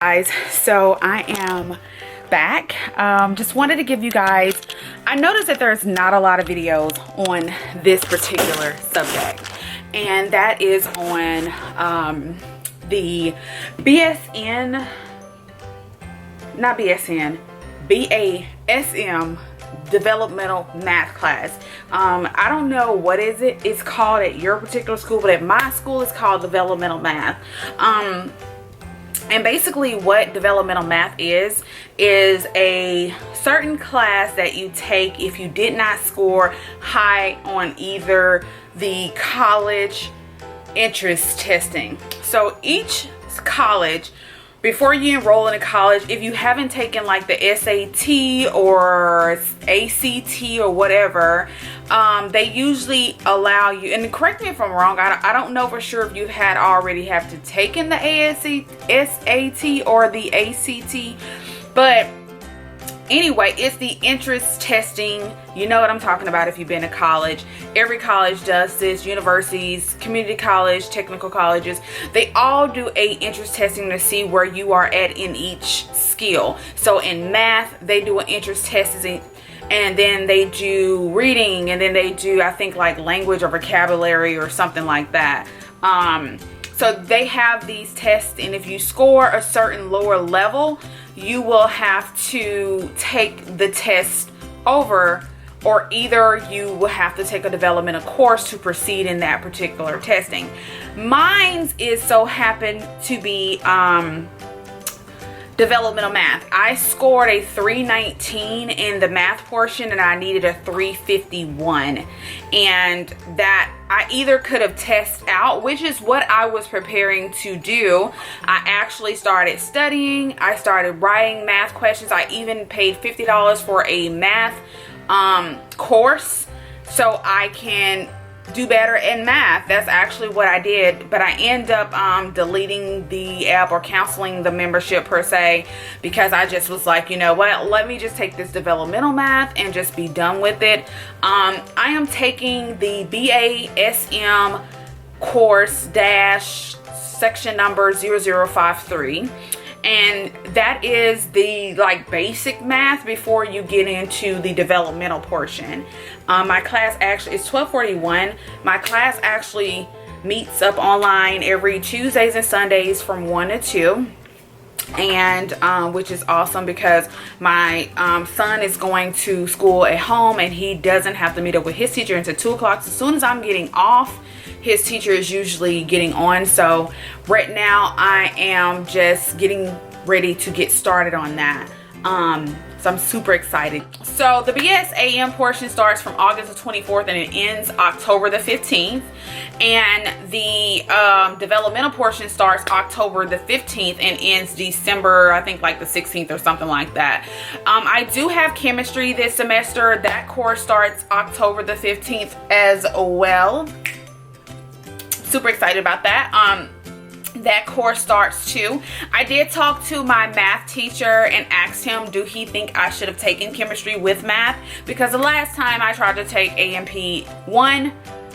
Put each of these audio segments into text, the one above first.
Guys, so I am back. Just wanted to give you guys, I noticed that there's not a lot of videos on this particular subject, and that is on the BASM Developmental Math Class. I don't know what it's called at your particular school, but at my school it's called Developmental Math. And basically what developmental math is a certain class that you take if you did not score high on either the college entrance testing. So each college, before you enroll in a college, if you haven't taken like the SAT or ACT or whatever, they usually allow you, and correct me if I'm wrong, I don't know for sure if you had already have to taken the SAT or the ACT, but anyway, it's the entrance testing. You know what I'm talking about if you've been to college. Every college does this. Universities, community college, technical colleges, they all do a entrance testing to see where you are at in each skill. So in math, they do an entrance testing, and then they do reading, and then they do, I think, like language or vocabulary or something like that. So they have these tests, and if you score a certain lower level, you will have to take the test over, or either you will have to take a developmental course to proceed in that particular testing. Mine's is so happened to be developmental math. I scored a 319 in the math portion, and I needed a 351, and that I either could have tested out, which is what I was preparing to do. I actually started studying. I started writing math questions. I even paid $50 for a math course so I can do better in math. That's actually what I did, but I end up deleting the app or canceling the membership per se, because I just was like, you know what, let me just take this developmental math and just be done with it. I am taking the BASM course dash section number 0053, and that is the like basic math before you get into the developmental portion. My class actually is 1241. My class actually meets up online every Tuesdays and Sundays from 1 to 2, and which is awesome because my son is going to school at home, and he doesn't have to meet up with his teacher until 2 o'clock. So as soon as I'm getting off, his teacher is usually getting on. So right now I am just getting ready to get started on that. So I'm super excited. So the BSAM portion starts from August the 24th and it ends October the 15th. And the developmental portion starts October the 15th and ends December, I think like the 16th or something like that. I do have chemistry this semester. That course starts October the 15th as well. Super excited about that. That course starts too. I did talk to my math teacher and asked him, do he think I should have taken chemistry with math? Because the last time I tried to take AMP 1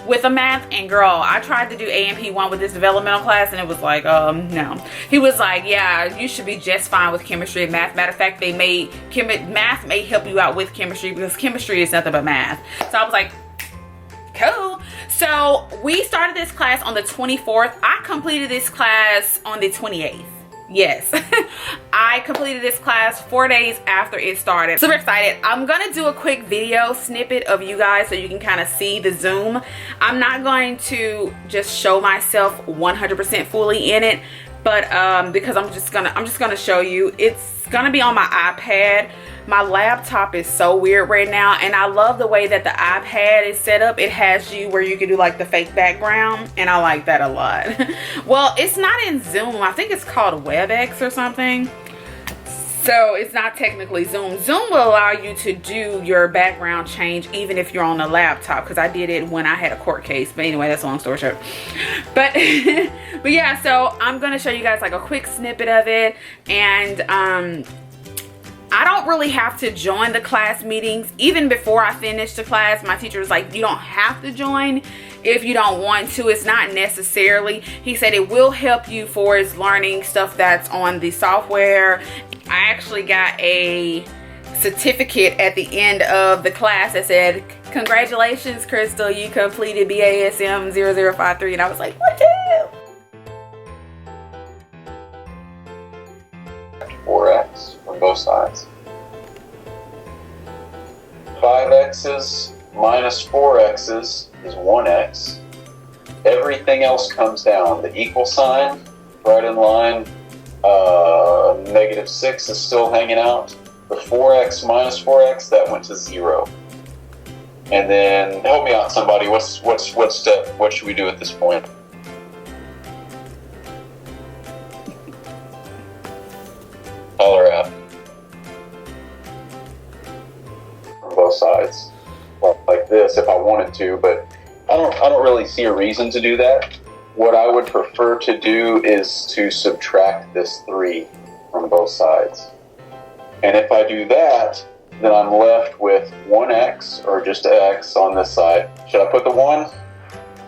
with a math, and girl, I tried to do AMP 1 with this developmental class, and it was like, no. He was like, yeah, you should be just fine with chemistry and math. Matter of fact, math may help you out with chemistry, because chemistry is nothing but math. So I was like, cool. So we started this class on the 24th. I completed this class on the 28th. Yes. I completed this class 4 days after it started. Super excited. I'm gonna do a quick video snippet of you guys so you can kind of see the Zoom. I'm not going to just show myself 100% fully in it, but because I'm just gonna show you. It's gonna be on my iPad. My laptop is so weird right now, and I love the way that the iPad is set up. It has you where you can do like the fake background, and I like that a lot. Well, it's not in Zoom. I think it's called WebEx or something. So it's not technically Zoom. Zoom will allow you to do your background change even if you're on a laptop, because I did it when I had a court case. But anyway, that's a long story short. But but yeah, so I'm gonna show you guys like a quick snippet of it, and I don't really have to join the class meetings. Even before I finished the class, my teacher was like, you don't have to join. if you don't want to. It's not necessarily. He said it will help you for his learning stuff that's on the software. I actually got a certificate at the end of the class that said, "Congratulations, Crystal, you completed BASM-0053," and I was like, woohoo! 4x from both sides. 5x's minus 4x's is 1x. Everything else comes down. The equal sign, right in line. -6 is still hanging out. The 4x minus 4x, that went to 0. And then, help me out, somebody. What step? What should we do at this point? Holler out. From both sides, well, like this, if I wanted to, but I don't really see a reason to do that. What I would prefer to do is to subtract this 3 from both sides. And if I do that, then I'm left with 1x, or just x on this side. Should I put the 1?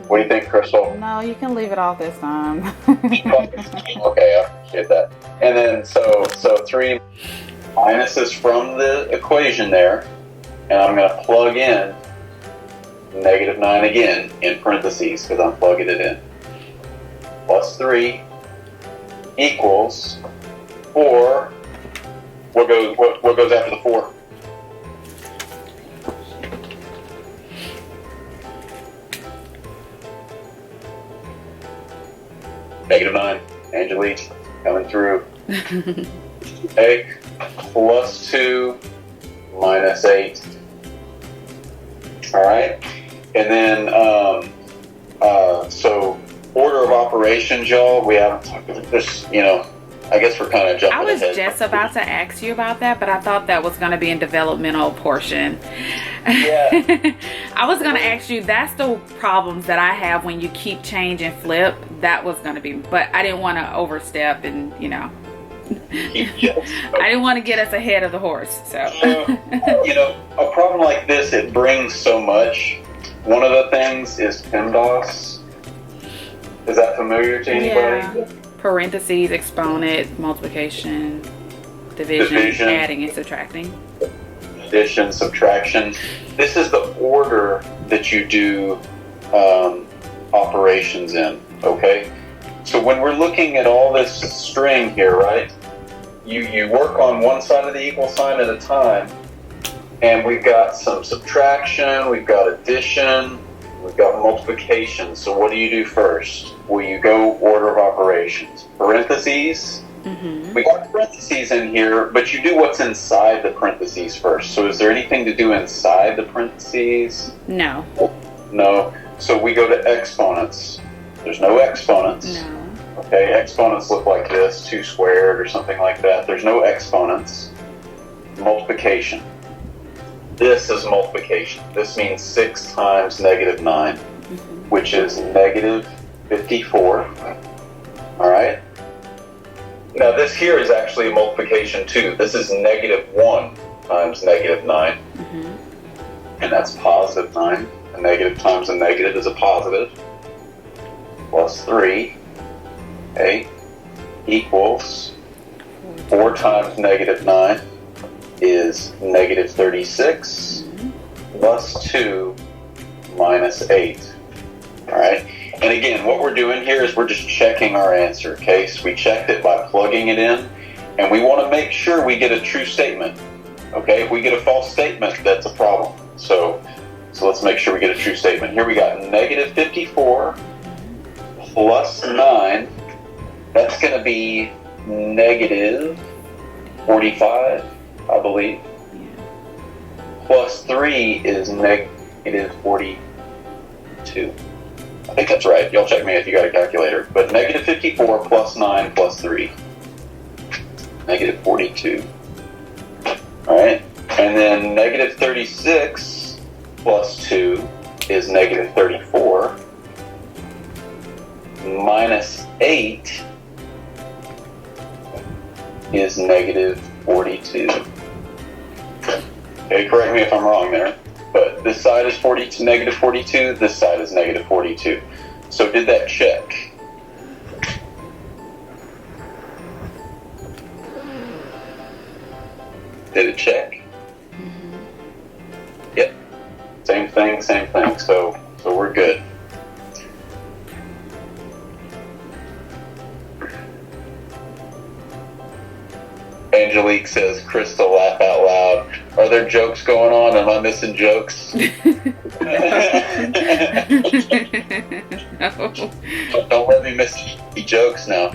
What do you think, Crystal? No, you can leave it off this time. Okay, I appreciate that. And then, so 3 minuses from the equation there, and I'm going to plug in -9 again in parentheses, because I'm plugging it in. Plus 3 equals 4. What goes after the 4? -9. Angelique coming through. Okay. Plus 2 minus 8. All right. And then, so order of operations, y'all. We haven't talked about this, I guess we're kind of jumping I was ahead. just about to ask you about that, but I thought that was going to be in developmental portion. Yeah. I was going to ask you, that's the problems that I have when you keep change and flip. That was going to be, but I didn't want to overstep and, Yes. I didn't want to get us ahead of the horse. So, a problem like this, it brings so much. One of the things is PEMDAS. Is that familiar to anybody? Yeah. Parentheses, exponent, multiplication, division, adding and subtracting. Addition, subtraction. This is the order that you do operations in, okay? So when we're looking at all this string here, right? You work on one side of the equal sign at a time, and we've got some subtraction, we've got addition, we've got multiplication. So what do you do first? Well, you go order of operations. Parentheses. Mm-hmm. We got parentheses in here, but you do what's inside the parentheses first. So is there anything to do inside the parentheses? No. No. So we go to exponents. There's no exponents. No. Okay, exponents look like this, 2 squared or something like that. There's no exponents. Multiplication. This is multiplication. This means 6 times -9, which is -54. All right? Now this here is actually a multiplication too. This is -1 times -9. And that's +9. A negative times a negative is a positive. Plus 3, okay, equals 4 times -9 is -36 plus 2 minus 8. All right. And again, what we're doing here is we're just checking our answer. Okay, so we checked it by plugging it in, and we want to make sure we get a true statement. Okay, if we get a false statement, that's a problem. So let's make sure we get a true statement. Here we got -54 plus 9. That's going to be -45, I believe. Plus 3 is -42. I think that's right. Y'all check me if you got a calculator. But -54 plus 9 plus 3. -42. All right. And then -36 plus 2 is -34. Minus 8 is -42. Okay, correct me if I'm wrong there. but this side is negative 42, this side is negative 42. So did that check? Did it check? Mm-hmm. Yep. Same thing, same thing. So we're good. Angelique says, Krista, laugh out loud. Are there jokes going on? Am I missing jokes? No. Don't let me miss any jokes now.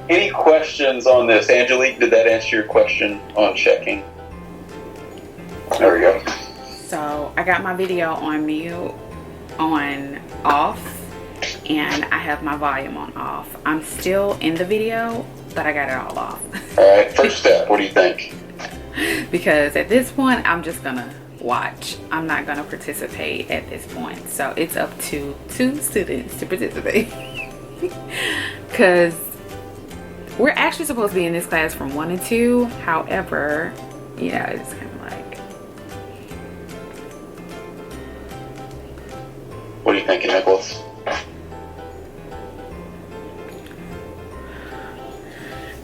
Any questions on this? Angelique, did that answer your question on checking? There we go. So I got my video on mute, on off, and I have my volume on off. I'm still in the video, but I got it all off. All right, first step, what do you think? Because at this point, I'm just gonna watch. I'm not gonna participate at this point. So it's up to 2 students to participate. Because we're actually supposed to be in this class from 1 to 2. However, you know, it's kind of like. What are you thinking, Nicholas?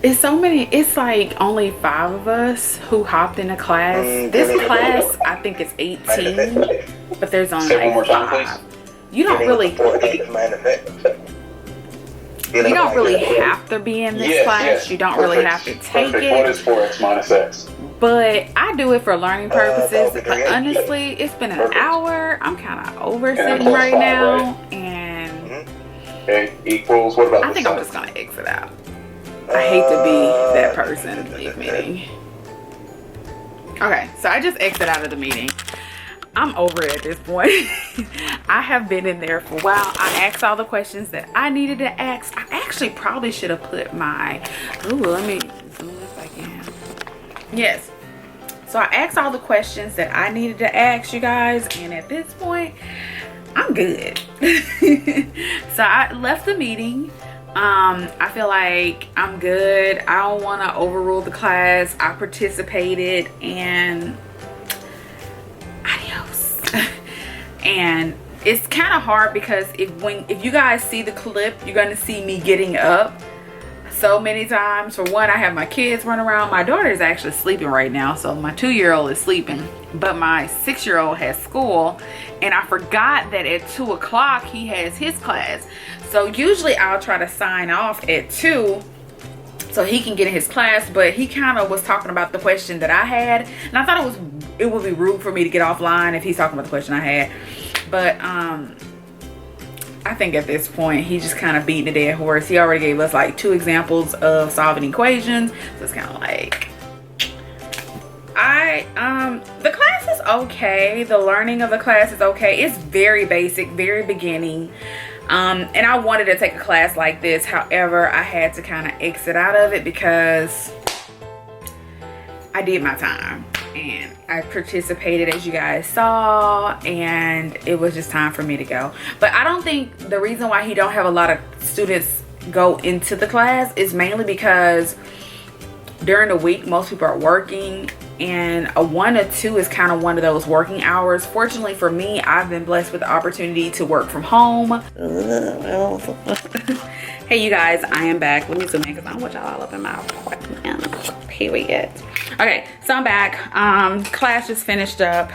It's so many. It's like only 5 of us who hopped in the class. This class, I think it's 18, but there's only Say one more like time, 5. You don't really. You don't really have to be in this class. Yes. You don't Perfect. really have to take Perfect. it. What is 4x minus x? But I do it for learning purposes. that'll be But great. honestly, it's been an Perfect. hour. I'm kind of over sitting plus right 5, now, right? and Okay, equals, what about I this think I'm side? just gonna exit out. I hate to be that person in the meeting. Okay, so I just exit out of the meeting. I'm over it at this point. I have been in there for a while. I asked all the questions that I needed to ask. I actually probably should have put my, ooh, let me zoom this back in. Yes. So I asked all the questions that I needed to ask you guys, and at this point, I'm good. So I left the meeting. I feel like I'm good. I don't want to overrule the class. I participated, and adios. And it's kind of hard because if you guys see the clip, you're gonna see me getting up so many times. For one, I have my kids run around. My daughter is actually sleeping right now, so my 2-year-old is sleeping, but my 6-year-old has school, and I forgot that at 2 o'clock he has his class. So usually I'll try to sign off at 2 so he can get in his class, but he kind of was talking about the question that I had, and I thought it would be rude for me to get offline if he's talking about the question I had. But I think at this point he's just kind of beating a dead horse. He already gave us like 2 examples of solving equations, so it's kind of like the class is okay. The learning of the class is okay. It's very basic, very beginning. And I wanted to take a class like this. However, I had to kind of exit out of it because I did my time and I participated, as you guys saw, and it was just time for me to go. But I don't think the reason why he don't have a lot of students go into the class is mainly because during the week most people are working, and a 1 to 2 is kind of one of those working hours. Fortunately for me, I've been blessed with the opportunity to work from home. Hey you guys, I am back. Let me zoom in because I don't want y'all all up in my apartment. Period. Okay, so I'm back. Class just finished up.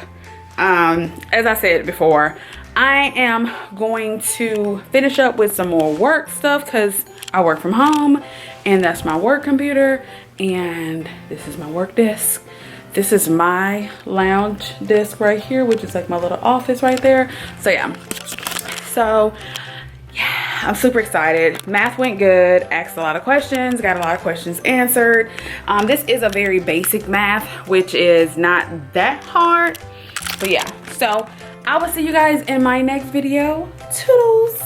As I said before, I am going to finish up with some more work stuff because I work from home, and that's my work computer, and this is my work desk. This is my lounge desk right here, which is like my little office right there. So yeah, I'm super excited. Math went good, asked a lot of questions, got a lot of questions answered. This is a very basic math, which is not that hard, but yeah. So I will see you guys in my next video. Toodles.